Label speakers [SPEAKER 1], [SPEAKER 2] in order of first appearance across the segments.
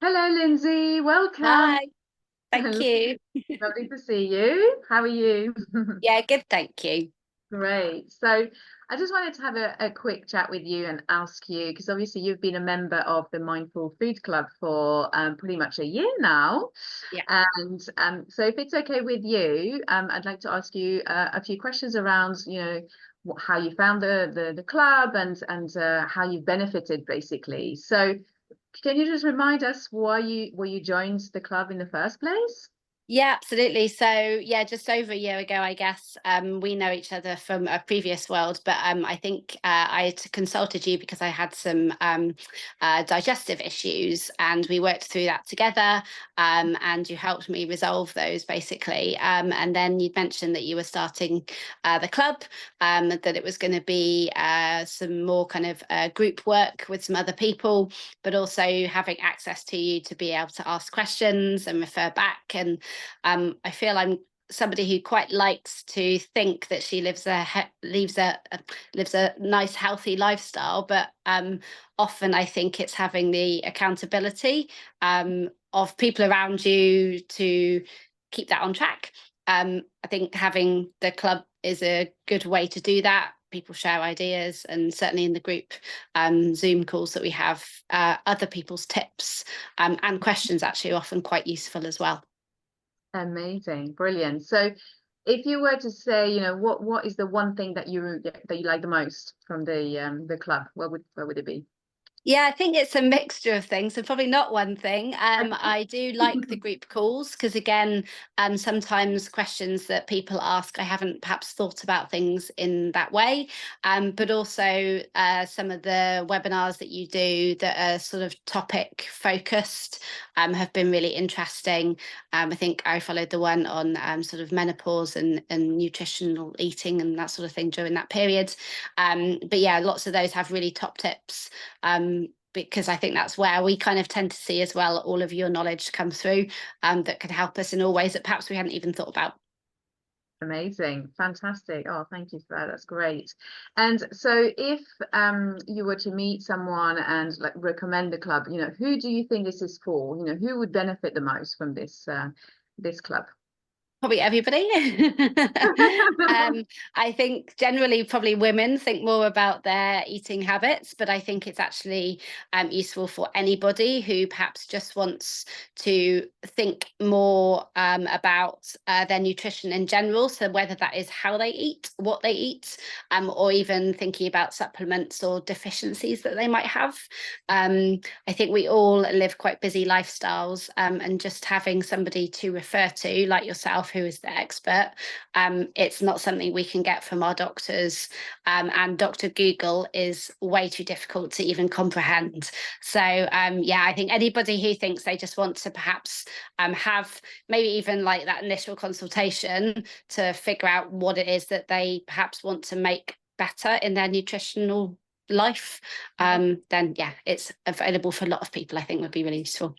[SPEAKER 1] Hello, Lindsay. Welcome.
[SPEAKER 2] Hi, thank you.
[SPEAKER 1] Lovely to see you. How are you?
[SPEAKER 2] Yeah, good, thank you.
[SPEAKER 1] Great. So, I just wanted to have a quick chat with you and ask you, because obviously you've been a member of the Mindful Food Club for pretty much a year now.
[SPEAKER 2] Yeah.
[SPEAKER 1] And so, if it's okay with you, I'd like to ask you a few questions around, how you found the club and how you've benefited, basically. So, can you just remind us why you joined the club in the first place?
[SPEAKER 2] Yeah, absolutely. So, yeah, just over a year ago, I guess, we know each other from a previous world, but I think I had consulted you because I had some digestive issues, and we worked through that together, and you helped me resolve those basically. And then you'd mentioned that you were starting the club, that it was going to be some more kind of group work with some other people, but also having access to you to be able to ask questions and refer back. And I feel I'm somebody who quite likes to think that she lives a nice healthy lifestyle, but often I think it's having the accountability of people around you to keep that on track. I think having the club is a good way to do that. People share ideas, and certainly in the group Zoom calls that we have, other people's tips and questions actually are often quite useful as well.
[SPEAKER 1] Amazing, brilliant. So, if you were to say, what is the one thing that you like the most from the club, what would it be?
[SPEAKER 2] Yeah, I think it's a mixture of things, so probably not one thing. I do like the group calls because, again, sometimes questions that people ask, I haven't perhaps thought about things in that way. But also some of the webinars that you do that are sort of topic focused have been really interesting. I think I followed the one on sort of menopause and nutritional eating and that sort of thing during that period. But yeah, lots of those have really top tips, because I think that's where we kind of tend to see as well all of your knowledge come through, that could help us in all ways that perhaps we hadn't even thought about.
[SPEAKER 1] Amazing, fantastic. Oh, thank you for that. That's great. And so, if you were to meet someone and like recommend the club, who do you think this is for? Who would benefit the most from this club?
[SPEAKER 2] Probably everybody. I think generally probably women think more about their eating habits, but I think it's actually useful for anybody who perhaps just wants to think more about their nutrition in general. So whether that is how they eat, what they eat, or even thinking about supplements or deficiencies that they might have. I think we all live quite busy lifestyles, and just having somebody to refer to, like yourself, who is the expert, it's not something we can get from our doctors. And Dr. Google is way too difficult to even comprehend. So, yeah, I think anybody who thinks they just want to perhaps have maybe even like that initial consultation to figure out what it is that they perhaps want to make better in their nutritional life, then yeah, it's available for a lot of people. I think would be really useful.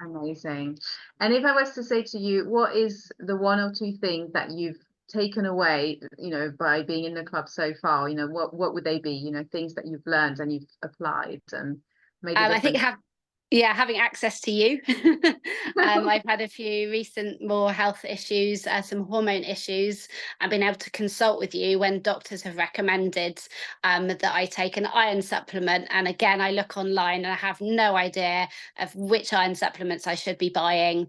[SPEAKER 1] Amazing. And if I was to say to you, what is the one or two things that you've taken away, by being in the club so far? What would they be? Things that you've learned and you've applied and made a
[SPEAKER 2] I think
[SPEAKER 1] difference.
[SPEAKER 2] having access to you. I've had a few recent more health issues, some hormone issues, and been able to consult with you when doctors have recommended that I take an iron supplement. And again, I look online and I have no idea of which iron supplements I should be buying.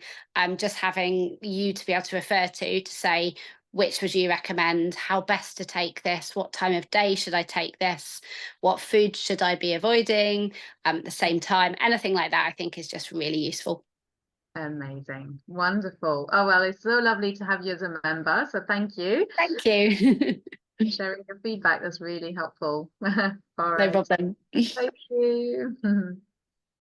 [SPEAKER 2] Just having you to be able to refer to say, which would you recommend? How best to take this? What time of day should I take this? What food should I be avoiding at the same time? Anything like that, I think, is just really useful.
[SPEAKER 1] Amazing. Wonderful. Oh, well, it's so lovely to have you as a member. So thank you
[SPEAKER 2] Thank you.
[SPEAKER 1] for sharing your feedback. That's really helpful. All
[SPEAKER 2] No
[SPEAKER 1] right.
[SPEAKER 2] problem.
[SPEAKER 1] Thank you.